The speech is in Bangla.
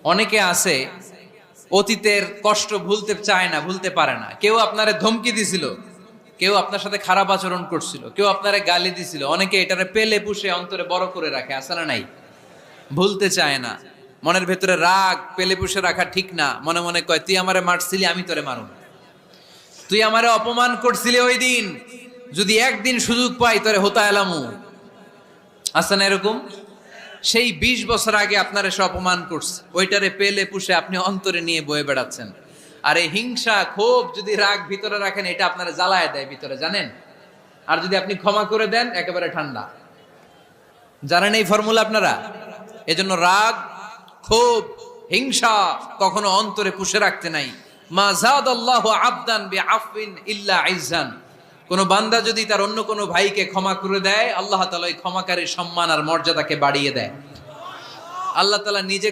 অনেকে আছে অতীতের কষ্ট ভুলতে চায় না, ভুলতে পারে না। কেউ আপনারে ধমকি দিছিল, কেউ আপনার সাথে খারাপ আচরণ করছিল, কেউ আপনারে গালি দিছিল, অনেকে এটারে পেলে পুষে অন্তরে বড় করে রাখে, আছে না নাই? ভুলতে চায় না। মনের ভেতরে রাগ পেলে পুষে রাখা ঠিক না। মনে মনে কয়, তুই আমারে মারছিলি, আমি তোরে মারুম। তুই আমারে অপমান করছিলি ওই দিন, যদি একদিন সুযোগ পাই তোরে হোতা এলামু। আছে না এরকম? সেই ২০ বছর আগে আপনার এসে অপমান করছে, ওইটারে পেলে পুষে আপনি অন্তরে নিয়ে বয়ে বেড়াচ্ছেন। আর এই হিংসা ক্ষোভ যদি রাগ ভিতরে রাখেন, এটা আপনারা জ্বালায় দেয় ভিতরে, জানেন? আর যদি আপনি ক্ষমা করে দেন, একেবারে ঠান্ডা। জানেন এই ফর্মুলা আপনারা? এজন্য রাগ, ক্ষোভ, হিংসা কখনো অন্তরে পুষে রাখতে নাই। মা যাদাল্লাহু আবদান বিআফওয়িন ইল্লা ইজ্জান। কোন বান্দা যদি তার অন্য কোনো ভাইকে ক্ষমা করে দেয়, আল্লাহ তাআলা ওই ক্ষমাকারীর সম্মান আর মর্যাদাকে বাড়িয়ে দেয়। আল্লাহ তাআলা নিজে